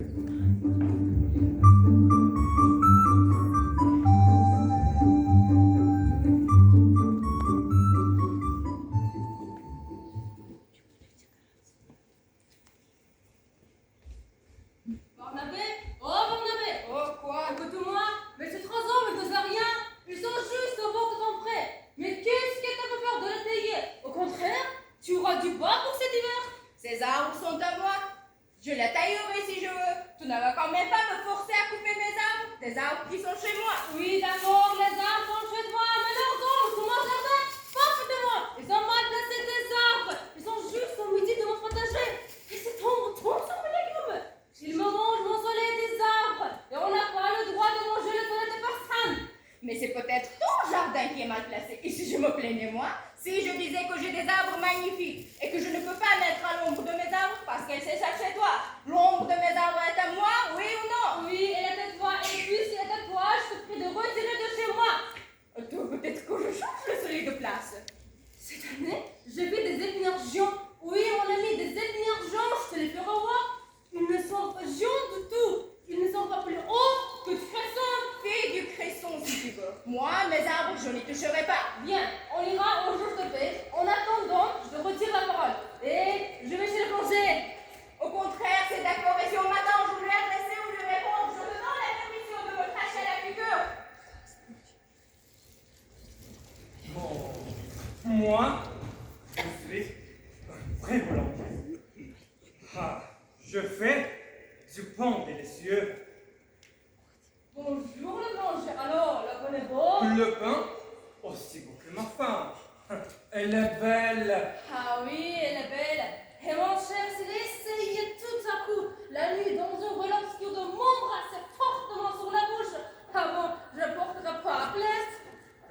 Barnabé? Oh, Barnabé! Oh, quoi? Écoute-moi, mais ces 3 hommes, ils faisaient rien. Ils sont juste au bord de ton pré. Mais qu'est-ce qui t'a fait faire de la tailler? Au contraire, tu auras du bois pour cet hiver. Ces arbres sont à moi. Je la taillerai si je veux. Tu ne vas quand même pas me forcer à couper mes arbres. Des arbres qui sont chez moi. Oui, d'accord, les arbres sont chez toi, mais leurs ongles sont mon jardin. Parfaitement. Ils sont mal placés, tes arbres. Ils sont juste au midi de mon potager. Et cet ombre tombe sur mes légumes. Ils me mangent mon soleil des arbres. Et on n'a pas le droit de manger le soleil de personne. Mais c'est peut-être ton jardin qui est mal placé. Et si je me plaignais moi, si je disais que j'ai des arbres magnifiques et que je ne peux pas mettre à l'ombre de mes arbres parce qu'elle s'échappe chez toi, l'ombre de mes arbres est à moi, oui ou non? Oui, elle est à toi. Et puis, si elle est à toi, je te prie de retirer de chez moi. Peut-être que je change le soleil de place. Cette année, j'ai vu des épinards géants. Oui, mon ami, des épinards géants, je te les ferai voir. Ils ne sont pas géants du tout. Ils ne sont pas plus hauts que du cresson. Fais du cresson si tu veux. Moi, mes arbres, je n'y toucherai pas. Bien, on ira au jour de paix. En attendant, je te retire la parole. Et je vais chez le plongée. Au contraire, c'est d'accord. Et si au matin je voulais adresser ou lui répondre, je te donne la permission de me cracher à la figure. Bon, moi, je suis un vrai volontaire. Ah, je fais du pain délicieux. Bonjour le plongée. Alors, la bonne est bonne? Le pain, aussi beau que ma femme. Elle est belle. Ah oui, elle est belle. Et mon cher, s'il essayait tout à coup, la nuit, dans un volant obscur de m'embrasser fortement sur la bouche. Ah bon, je ne porterai pas à plainte.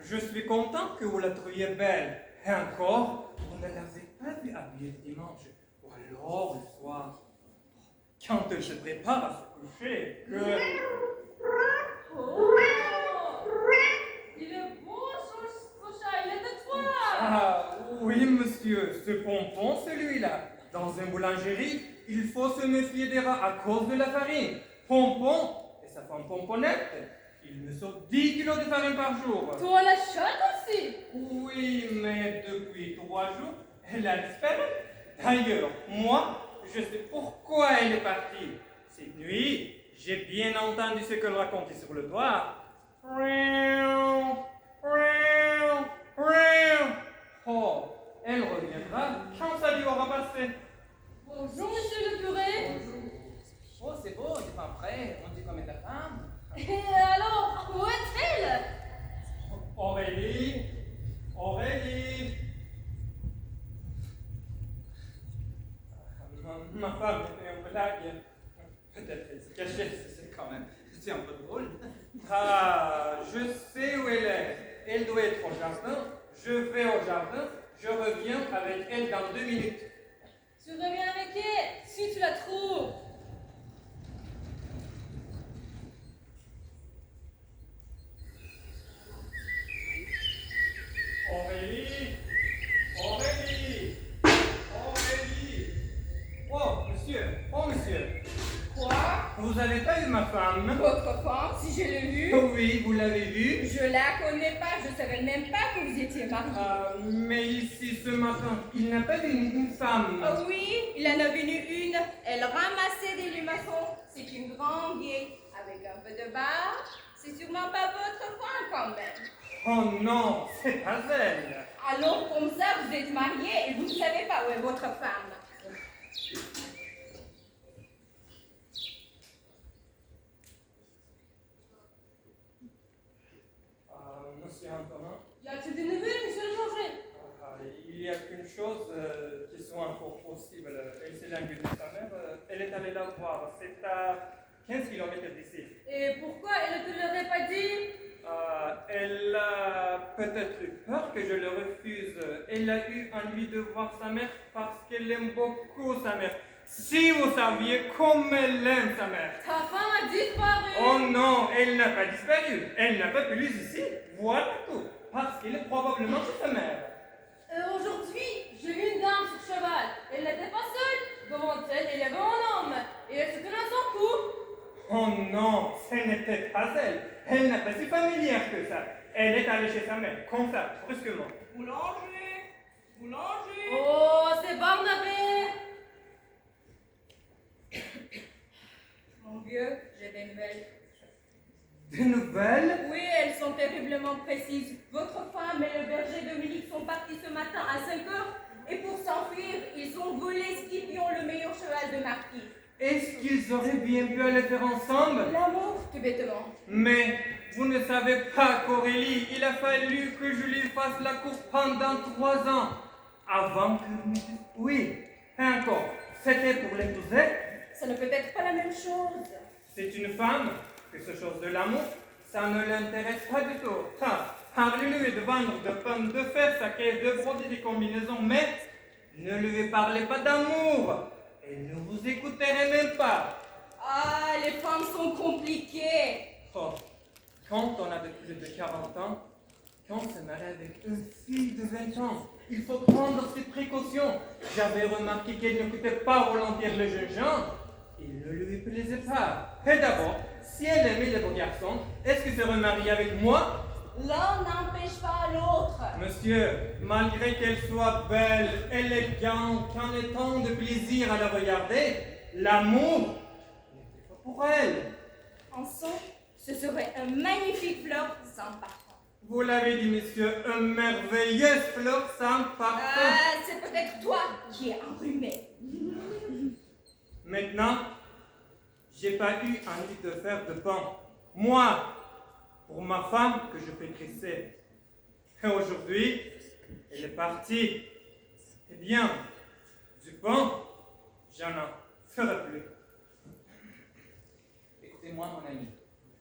Je suis content que vous la trouviez belle. Et encore, vous ne l'avez pas vue habillée le dimanche. Ou alors le soir. Quand elle se prépare à se coucher, Oh, il est beau ce chat, il est de toi. Ah, oui, monsieur, ce pompon, celui-là. Dans une boulangerie, il faut se méfier des rats à cause de la farine. Pompon et sa femme pomponnette, ils me sortent 10 kilos de farine par jour. Toi la chatte aussi. Oui, mais depuis 3 jours, elle a disparu. D'ailleurs, moi, je sais pourquoi elle est partie. Cette nuit, j'ai bien entendu ce qu'elle racontait sur le toit. Oh, elle reviendra quand ça lui aura passé. Bonjour, monsieur le curé. Bonjour. Oh, c'est beau, il est pas prêt. On dit comme est ta femme. Et alors, où est-elle? Aurélie, Aurélie. Ma femme est en blague. Peut-être qu'elle se cachait, c'est quand même. C'est un peu drôle. Ah, je sais où elle est. Elle doit être au jardin. Je vais au jardin. Je reviens avec elle dans 2 minutes. Tu reviens avec elle, si tu la trouves. Aurélie, Aurélie, Aurélie. Oh, monsieur, oh, monsieur. Quoi? Vous n'avez pas eu ma femme? Votre femme, si je l'ai vue? Oui, vous l'avez vue. Je la connais pas, je savais même pas que vous étiez mariés. Mais ici, ce matin, il n'a pas vu une femme. Oh oui, il en a venu une. Elle ramassait des limaçons. C'est une grande vieille, avec un peu de barbe. C'est sûrement pas votre femme quand même. Oh non, c'est pas elle. Alors comme ça, vous êtes mariés et vous ne savez pas où est votre femme. Monsieur Antonin, Y a-t-il des nouvelles, monsieur le plongée? il y a qu'une chose qui soit encore possible. Elle s'est languie de sa mère. Elle est allée la voir. C'est à 15 kilomètres d'ici. Et pourquoi elle ne te l'aurait pas dit? Elle a peut-être eu peur que je le refuse. Elle a eu envie de voir sa mère parce qu'elle aime beaucoup sa mère. Si vous saviez comme elle aime sa mère. Ta femme a disparu. Oh non, elle n'a pas disparu. Elle n'a pas plus ici. Voilà tout. Parce qu'elle est probablement chez sa mère. Aujourd'hui, j'ai vu une dame sur cheval. Elle n'était pas seule. Devant elle, il y avait un homme. Et elle se tenait à son cou. Oh non, ce n'était pas elle. Elle n'est pas si familière que ça. Elle est allée chez sa mère, comme ça, brusquement. Boulanger! Boulanger! Oh, c'est Barnabé. Mon vieux, j'ai des nouvelles. Des nouvelles? Oui, elles sont terriblement précises. Votre femme et le berger Dominique sont partis ce matin à 5 heures et pour s'enfuir, ils ont volé Scipion, le meilleur cheval de marquis. Est-ce qu'ils auraient bien pu aller faire ensemble? L'amour, tout bêtement. Mais vous ne savez pas qu'Aurélie, il a fallu que je lui fasse la cour pendant 3 ans. Avant que... Oui, et encore, c'était pour l'épouser. Ça ne peut être pas la même chose. C'est une femme, que ce chose de l'amour, ça ne l'intéresse pas du tout. Parlez-lui de vendre de pommes de fer, sa caisse de broder des combinaisons, mais ne lui parlez pas d'amour. Elle ne vous écouterait même pas. Ah, les femmes sont compliquées. Oh, quand on a plus de 40 ans, quand on se marie avec une fille de 20 ans, il faut prendre ses précautions. J'avais remarqué qu'elle n'écoutait pas volontiers les jeunes gens. Il ne lui plaisait pas. Et d'abord, si elle aimait les beaux garçons, est-ce que se remarier avec moi? L'un n'empêche pas l'autre. Monsieur, malgré qu'elle soit belle, élégante, qu'en ait tant de plaisir à la regarder, l'amour n'était pas pour elle. Ensemble, ce serait un magnifique fleur sans parfum. Vous l'avez dit, monsieur, un merveilleux fleur sans parfum. Ah, c'est peut-être toi qui es enrhumé. Maintenant, j'ai pas eu envie de faire de pain. Moi, pour ma femme que je pétrissais. Et aujourd'hui, elle est partie. Eh bien, du pain, j'en ferai plus. Écoutez-moi, mon ami.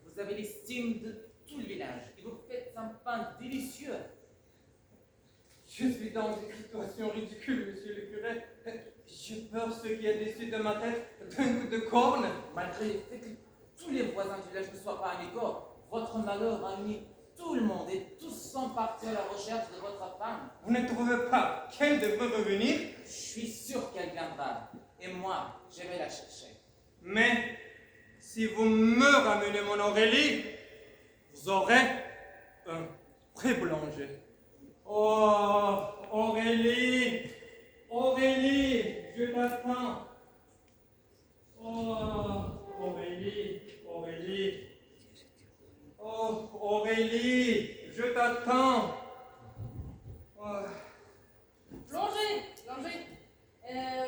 Vous avez l'estime de tout le village et vous faites un pain délicieux. Je suis dans une situation ridicule, monsieur le curé. J'ai peur ce qui est dessus de ma tête d'un coup de corne. Malgré le fait que tous les voisins du village ne soient pas amicaux, votre malheur a uni tout le monde et tous sont partis à la recherche de votre femme. Vous ne trouvez pas qu'elle devrait revenir? Je suis sûr qu'elle viendra et moi, je vais la chercher. Mais si vous me ramenez mon Aurélie, vous aurez un vrai boulanger. Oh, Aurélie, Aurélie, je t'attends. Oh, Aurélie, Aurélie. Oh, Aurélie, je t'attends. Oh. Plongez.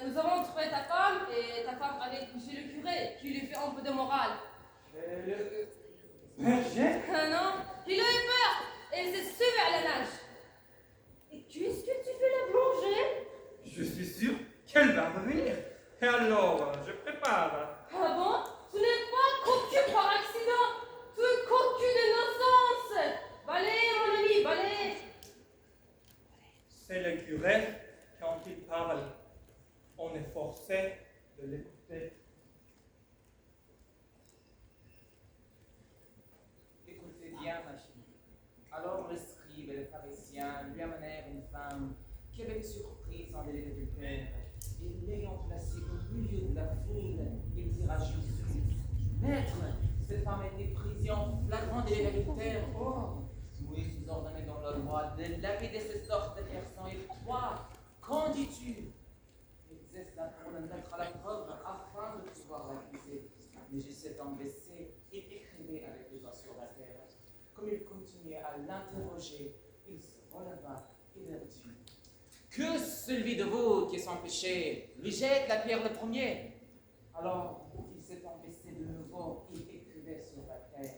Nous avons trouvé ta femme et ta femme avec monsieur le curé qui lui fait un peu de morale. Berger? Ah non, il a eu peur et il s'est sauvé à la nage. Et qu'est-ce que tu fais la plongée? Je suis sûr qu'elle va revenir. Et alors, je prépare. Ah bon? Tu n'es pas cocu par accident. Tu es cocu d'innocence. Balai, mon ami, balai. C'est le curé, quand il parle, on est forcé de l'écouter. Écoutez bien, ma fille. Alors les scribes et les pharisiens lui amenèrent une femme qui avait surpris son délai d'adultère. Et l'ayant placée au milieu de la foule, il dit à Jésus, Maître, cette femme a été prise en flagrant délit d'adultère. Or, Moïse nous ordonnait dans la loi de lapider ces sortes de personnes. Et toi, qu'en dis-tu? Exerce là pour le mettre à la preuve afin de pouvoir l'accuser. Mais je s'étant baissé et écrivait avec les doigts sur la terre. Comme il continuait à l'interroger, il se releva et leur dit Que celui de vous qui est sans péché lui jette la pierre le premier. Alors il s'étant baissé de nouveau, il écrivait sur la terre.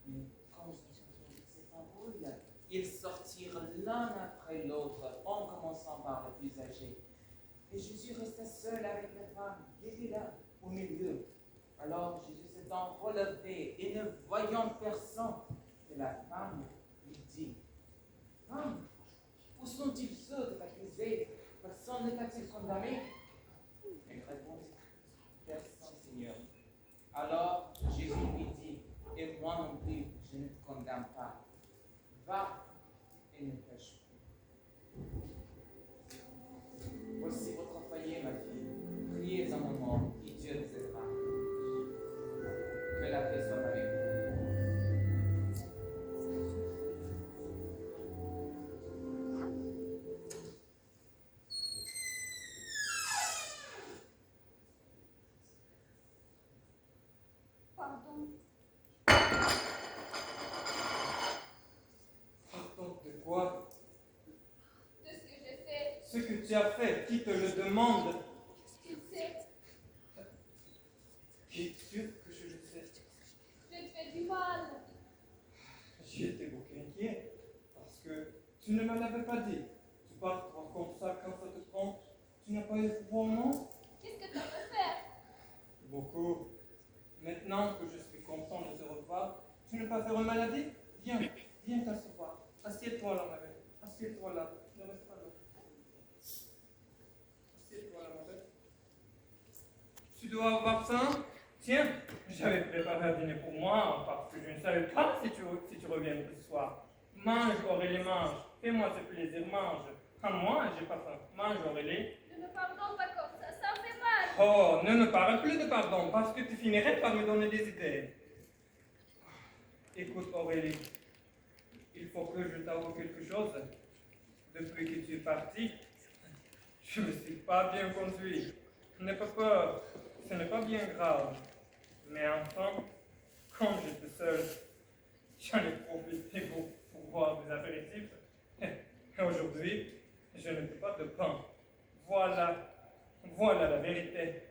Mais quand ils entendirent cette embrouille, ils sortirent l'un après l'autre, en commençant par le plus âgé. Et Jésus resta seul avec la femme qui était là, au milieu. Alors Jésus s'étant relevé et ne voyant personne que la femme, lui dit Femme, où sont-ils ceux de t'accuser? Personne ne t'a-t-il condamné? Elle répondit Personne, Seigneur. Alors Jésus lui dit Et moi non plus, je ne te condamne pas. Va et ne pêche plus. la paix soit avec vous. Pardon. Pardon de quoi? De ce que j'ai fait. Ce que tu as fait, qui te le demande? Tu sais, Bien sûr que je le sais. je te fais du mal. J'étais beaucoup inquiet, parce que tu ne me l'avais pas dit. Tu pars comme ça quand ça te prend. Tu n'as pas eu froid, non? Qu'est-ce que tu veux faire? Beaucoup. Maintenant que je suis content de te revoir, tu n'es pas faire maladie? Viens, viens t'asseoir. Assieds-toi là, ma belle. Assieds-toi là. Ne reste pas là. Assieds-toi là, ma belle. Tu dois avoir faim? Tiens, j'avais préparé un dîner pour moi parce que je ne savais pas si tu reviens ce soir. Mange, Aurélie, mange. Fais-moi ce plaisir, mange. Ah, moi, j'ai pas faim. Mange, Aurélie. Ne me pardonne pas comme ça me fait mal. Oh, ne me parle plus de pardon parce que tu finirais par me donner des idées. Écoute, Aurélie, il faut que je t'avoue quelque chose. Depuis que tu es parti, je ne me suis pas bien conduit. N'aie pas peur, ce n'est pas bien grave. Mais enfin, quand j'étais seul, j'en ai profité pour boire des apéritifs. Et aujourd'hui, je ne fais pas de pain. Voilà la vérité.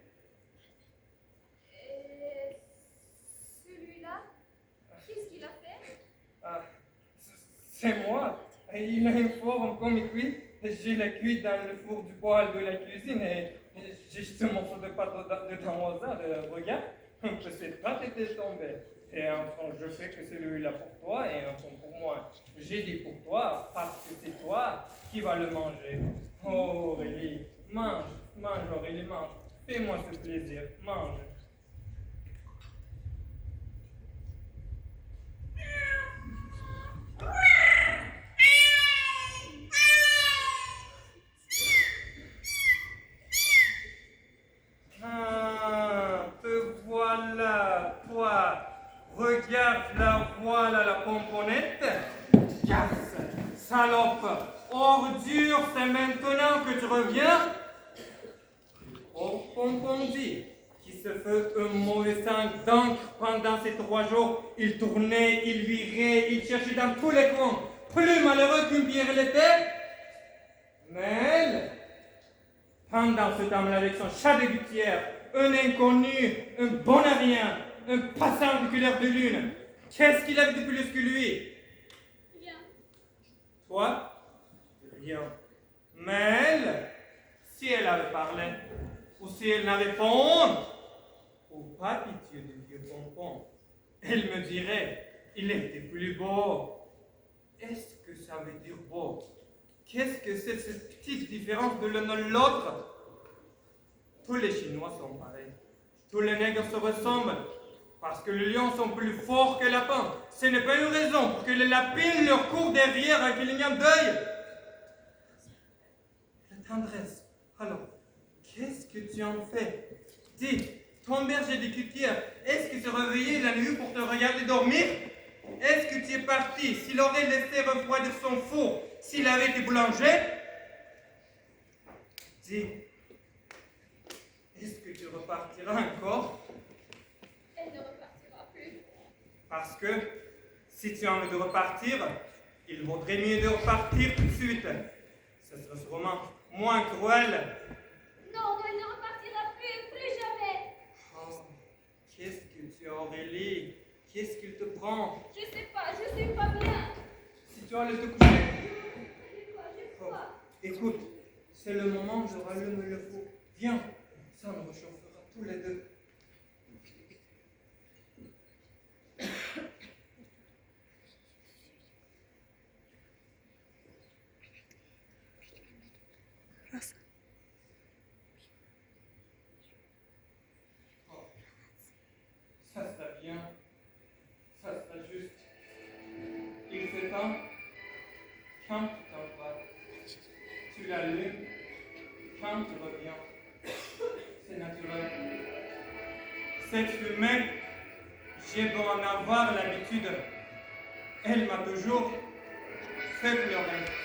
Et celui-là, qu'est-ce qu'il a fait? Ah, c'est moi. Et il a une forme comme il cuit. Je l'ai cuit dans le four du poêle de la cuisine et j'ai jeté un morceau de pâte dedans au hasard. Regarde, que cette pâte était tombée. Et enfin, je sais que celui-là pour toi et enfin pour moi. J'ai dit pour toi parce que c'est toi qui vas le manger. Oh Aurélie, mange, mange Aurélie, mange. Fais-moi ce plaisir, mange. Ah, te voilà, toi. Regarde voilà la pomponnette. Casse, salope, ordure, c'est maintenant que tu reviens. Oh, pompon dit, qui se fait un mauvais sang d'encre pendant ces 3 jours. Il tournait, il virait, il cherchait dans tous les coins. Plus malheureux qu'une pierre l'était. Mais elle, pendant ce temps-là, avec son chat de gouttière, un inconnu, un bon à rien, un passant de couleur de lune, qu'est-ce qu'il avait de plus que lui? Rien. Toi? Rien. Mais elle, si elle avait parlé, ou si elle n'avait pas honte, ou pas pitié du vieux pompon, elle me dirait, il était plus beau. Est-ce que ça veut dire beau? Qu'est-ce que c'est cette petite différence de l'un à l'autre? Tous les Chinois sont pareils. Tous les nègres se ressemblent. Parce que les lions sont plus forts que les lapins. Ce n'est pas une raison pour que les lapines leur courent derrière un clignant d'œil. La tendresse. Alors, qu'est-ce que tu en fais? Dis, ton berger de cutière, est-ce qu'il s'est réveillé la nuit pour te regarder dormir? Est-ce que tu es parti s'il aurait laissé refroidir son four, s'il avait été boulanger? Dis, est-ce que tu repartiras encore? Elle ne repartira plus. Parce que si tu as envie de repartir, il vaudrait mieux de repartir tout de suite. Ce serait sûrement moins cruel. Non, elle ne repartira plus jamais. Oh, qu'est-ce que tu as, Aurélie? Qu'est-ce qu'il te prend? Je sais pas bien. Si tu allais te coucher. J'ai Oh, froid. écoute, c'est le moment où je rallume le four. Viens, ça nous réchauffera tous les deux. Oh, ça sera bien. Ça sera juste. Il fait temps. Quand tu t'en vas, tu l'allumes. Quand tu reviens, c'est naturel. Cette fumée, J'ai beau en avoir l'habitude, elle m'a toujours fait pleurer.